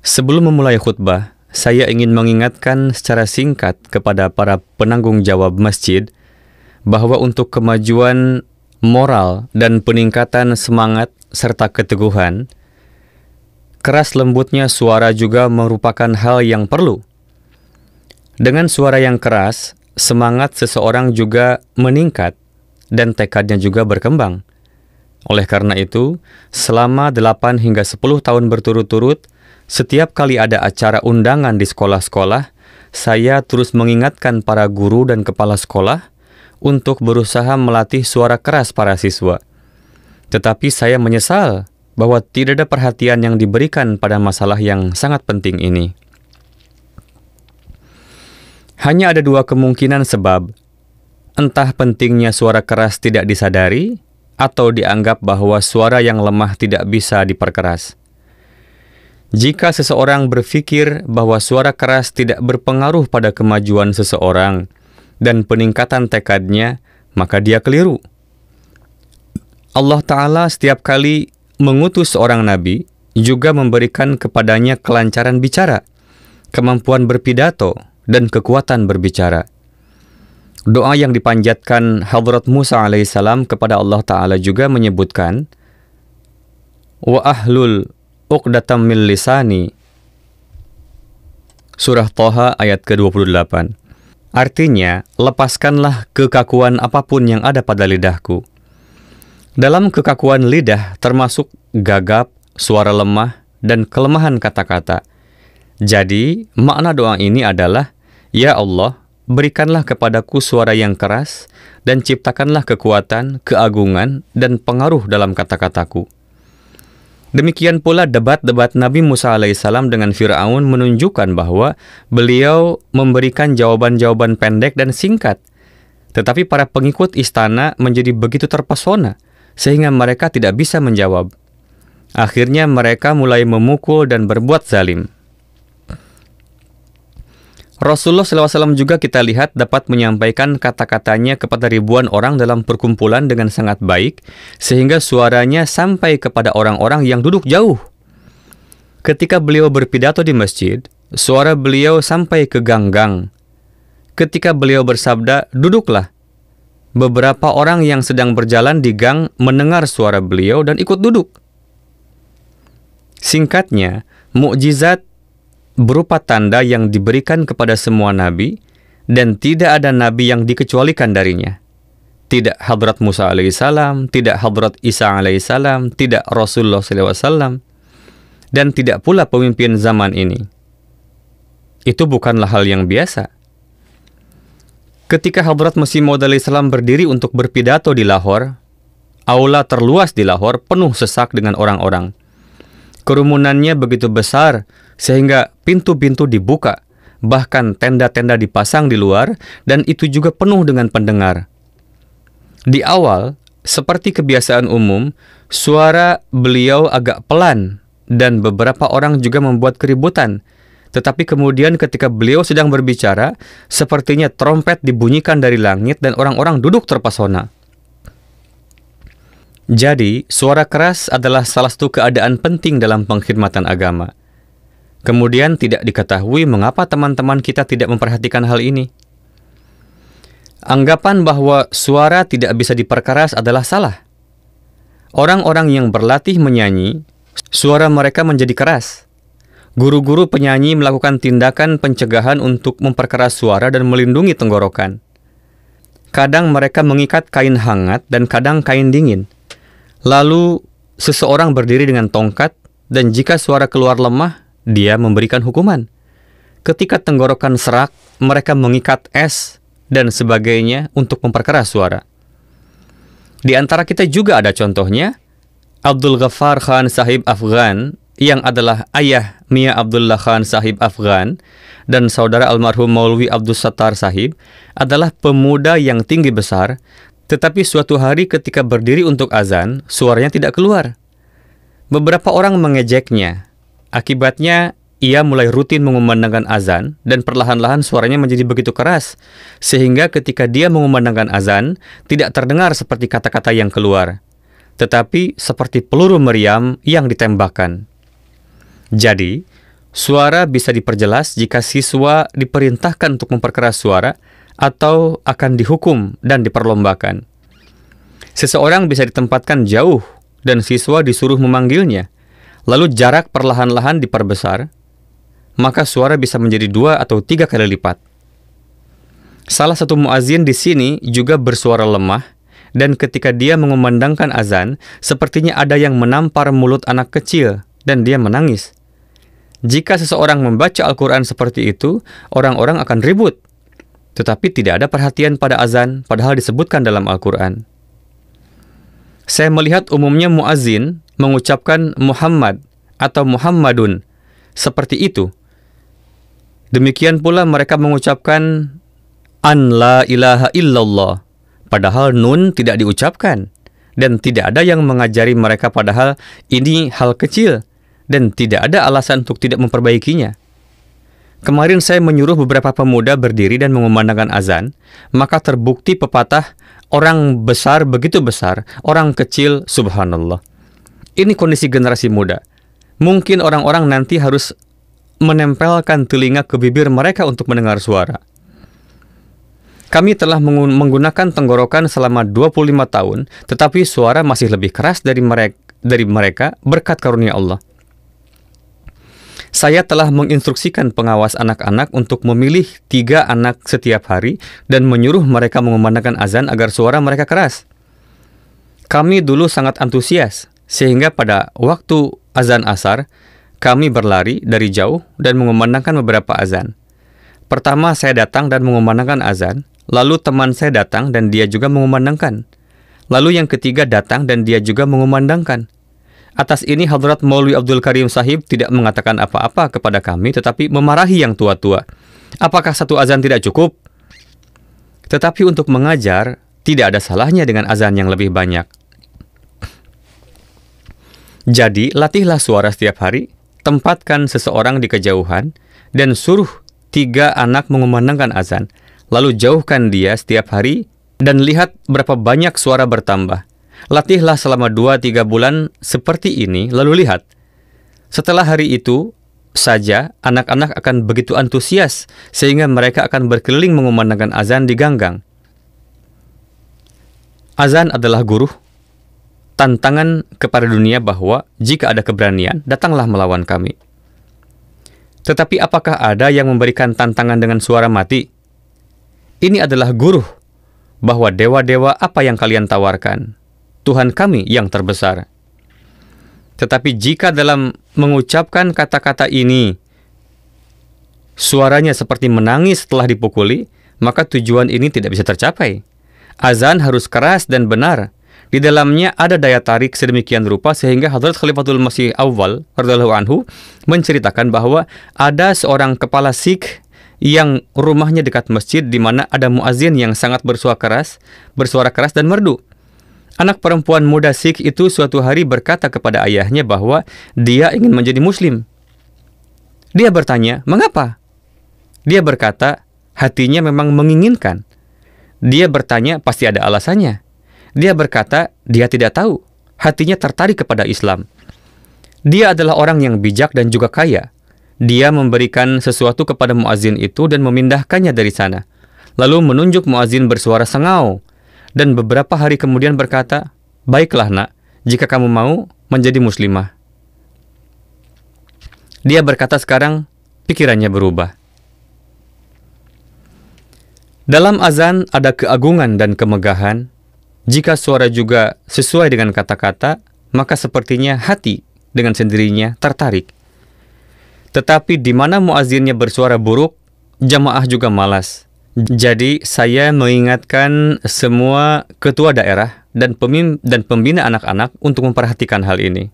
Sebelum memulai khutbah, saya ingin mengingatkan secara singkat kepada para penanggung jawab masjid bahwa untuk kemajuan moral dan peningkatan semangat serta keteguhan, keras lembutnya suara juga merupakan hal yang perlu. Dengan suara yang keras, semangat seseorang juga meningkat dan tekadnya juga berkembang. Oleh karena itu, selama 8 hingga 10 tahun berturut-turut, setiap kali ada acara undangan di sekolah-sekolah, saya terus mengingatkan para guru dan kepala sekolah untuk berusaha melatih suara keras para siswa. Tetapi saya menyesal bahwa tidak ada perhatian yang diberikan pada masalah yang sangat penting ini. Hanya ada dua kemungkinan sebab, entah pentingnya suara keras tidak disadari, atau dianggap bahwa suara yang lemah tidak bisa diperkeras. Jika seseorang berpikir bahwa suara keras tidak berpengaruh pada kemajuan seseorang dan peningkatan tekadnya, maka dia keliru. Allah Ta'ala setiap kali mengutus seorang nabi, juga memberikan kepadanya kelancaran bicara, kemampuan berpidato, dan kekuatan berbicara. Doa yang dipanjatkan Hadrat Musa alaihissalam kepada Allah Ta'ala juga menyebutkan, wa ahlul uqdatam min lisani. Surah Thaha ayat ke-28. Artinya, lepaskanlah kekakuan apapun yang ada pada lidahku. Dalam kekakuan lidah termasuk gagap, suara lemah, dan kelemahan kata-kata. Jadi, makna doa ini adalah, ya Allah, berikanlah kepadaku suara yang keras, dan ciptakanlah kekuatan, keagungan, dan pengaruh dalam kata-kataku. Demikian pula debat-debat Nabi Musa alaihissalam dengan Fir'aun menunjukkan bahwa beliau memberikan jawaban-jawaban pendek dan singkat. Tetapi para pengikut istana menjadi begitu terpesona, sehingga mereka tidak bisa menjawab. Akhirnya mereka mulai memukul dan berbuat zalim. Rasulullah SAW juga kita lihat dapat menyampaikan kata-katanya kepada ribuan orang dalam perkumpulan dengan sangat baik, sehingga suaranya sampai kepada orang-orang yang duduk jauh. Ketika beliau berpidato di masjid, suara beliau sampai ke gang-gang. Ketika beliau bersabda, duduklah. Beberapa orang yang sedang berjalan di gang mendengar suara beliau dan ikut duduk. Singkatnya, mukjizat berupa tanda yang diberikan kepada semua nabi, dan tidak ada nabi yang dikecualikan darinya. Tidak Hadrat Musa alaihissalam, tidak Hadrat Isa alaihissalam, tidak Rasulullah SAW, dan tidak pula pemimpin zaman ini. Itu bukanlah hal yang biasa. Ketika Hadrat Masih Maud alaihissalam berdiri untuk berpidato di Lahore, aula terluas di Lahore penuh sesak dengan orang-orang. Kerumunannya begitu besar sehingga pintu-pintu dibuka, bahkan tenda-tenda dipasang di luar, dan itu juga penuh dengan pendengar. Di awal, seperti kebiasaan umum, suara beliau agak pelan dan beberapa orang juga membuat keributan. Tetapi kemudian ketika beliau sedang berbicara, sepertinya trompet dibunyikan dari langit dan orang-orang duduk terpesona. Jadi, suara keras adalah salah satu keadaan penting dalam pengkhidmatan agama. Kemudian tidak diketahui mengapa teman-teman kita tidak memperhatikan hal ini. Anggapan bahwa suara tidak bisa diperkeras adalah salah. Orang-orang yang berlatih menyanyi, suara mereka menjadi keras. Guru-guru penyanyi melakukan tindakan pencegahan untuk memperkeras suara dan melindungi tenggorokan. Kadang mereka mengikat kain hangat dan kadang kain dingin. Lalu, seseorang berdiri dengan tongkat, dan jika suara keluar lemah, dia memberikan hukuman. Ketika tenggorokan serak, mereka mengikat es dan sebagainya untuk memperkeras suara. Di antara kita juga ada contohnya, Abdul Ghaffar Khan Sahib Afghan, yang adalah ayah Mia Abdullah Khan Sahib Afghan, dan saudara almarhum Maulwi Abdul Sattar Sahib, adalah pemuda yang tinggi besar, tetapi suatu hari ketika berdiri untuk azan, suaranya tidak keluar. Beberapa orang mengejeknya. Akibatnya, ia mulai rutin mengumandangkan azan, dan perlahan-lahan suaranya menjadi begitu keras, sehingga ketika dia mengumandangkan azan, tidak terdengar seperti kata-kata yang keluar, tetapi seperti peluru meriam yang ditembakkan. Jadi, Suara bisa diperjelas jika siswa diperintahkan untuk memperkeras suara atau akan dihukum dan diperlombakan. Seseorang bisa ditempatkan jauh dan siswa disuruh memanggilnya, lalu jarak perlahan-lahan diperbesar, maka suara bisa menjadi 2 atau 3 kali lipat. Salah satu muazin di sini juga bersuara lemah, dan ketika dia mengumandangkan azan, sepertinya ada yang menampar mulut anak kecil, dan dia menangis. Jika seseorang membaca Al-Quran seperti itu, orang-orang akan ribut. Tetapi tidak ada perhatian pada azan, padahal disebutkan dalam Al-Quran. Saya melihat umumnya muazin mengucapkan Muhammad atau Muhammadun seperti itu. Demikian pula mereka mengucapkan an la ilaha illallah, padahal nun tidak diucapkan. Dan tidak ada yang mengajari mereka, padahal ini hal kecil. Dan tidak ada alasan untuk tidak memperbaikinya. Kemarin saya menyuruh beberapa pemuda berdiri dan mengumandangkan azan, maka terbukti pepatah, orang besar begitu besar, orang kecil subhanallah. Ini kondisi generasi muda. Mungkin orang-orang nanti harus menempelkan telinga ke bibir mereka untuk mendengar suara. Kami telah menggunakan tenggorokan selama 25 tahun, tetapi suara masih lebih keras dari mereka berkat karunia Allah. Saya telah menginstruksikan pengawas anak-anak untuk memilih 3 anak setiap hari dan menyuruh mereka mengumandangkan azan agar suara mereka keras. Kami dulu sangat antusias, sehingga pada waktu azan asar, kami berlari dari jauh dan mengumandangkan beberapa azan. Pertama saya datang dan mengumandangkan azan, lalu teman saya datang dan dia juga mengumandangkan. Lalu yang ketiga datang dan dia juga mengumandangkan. Atas ini Hadrat Maulwi Abdul Karim Sahib tidak mengatakan apa-apa kepada kami, tetapi memarahi yang tua-tua. Apakah satu azan tidak cukup? Tetapi untuk mengajar, tidak ada salahnya dengan azan yang lebih banyak. Jadi, latihlah suara setiap hari, tempatkan seseorang di kejauhan, dan suruh 3 anak mengumandangkan azan. Lalu jauhkan dia setiap hari, dan lihat berapa banyak suara bertambah. Latihlah selama 2-3 bulan seperti ini, lalu lihat. Setelah hari itu saja, anak-anak akan begitu antusias, sehingga mereka akan berkeliling mengumandangkan azan di ganggang. Azan adalah guru, tantangan kepada dunia bahwa jika ada keberanian, datanglah melawan kami. Tetapi apakah ada yang memberikan tantangan dengan suara mati? Ini adalah guru, bahwa dewa-dewa apa yang kalian tawarkan? Tuhan kami yang terbesar. Tetapi jika dalam mengucapkan kata-kata ini, suaranya seperti menangis setelah dipukuli, maka tujuan ini tidak bisa tercapai. Azan harus keras dan benar. Di dalamnya ada daya tarik sedemikian rupa sehingga Hadrat Khalifatul Masih Awal radhiyallahu anhu menceritakan bahwa ada seorang kepala Sikh yang rumahnya dekat masjid di mana ada muazin yang sangat bersuara keras dan merdu. Anak perempuan muda Sikh itu suatu hari berkata kepada ayahnya bahwa dia ingin menjadi muslim. Dia bertanya, "Mengapa?" Dia berkata, hatinya memang menginginkan. Dia bertanya, pasti ada alasannya. Dia berkata, dia tidak tahu. Hatinya tertarik kepada Islam. Dia adalah orang yang bijak dan juga kaya. Dia memberikan sesuatu kepada muazin itu dan memindahkannya dari sana. Lalu menunjuk muazin bersuara sengau. Dan beberapa hari kemudian berkata, "Baiklah nak, jika kamu mau menjadi muslimah." Dia berkata sekarang, pikirannya berubah. Dalam azan ada keagungan dan kemegahan. Jika suara juga sesuai dengan kata-kata, maka sepertinya hati dengan sendirinya tertarik. Tetapi di mana muazinnya bersuara buruk, jamaah juga malas. Jadi saya mengingatkan semua ketua daerah dan pembina anak-anak untuk memperhatikan hal ini.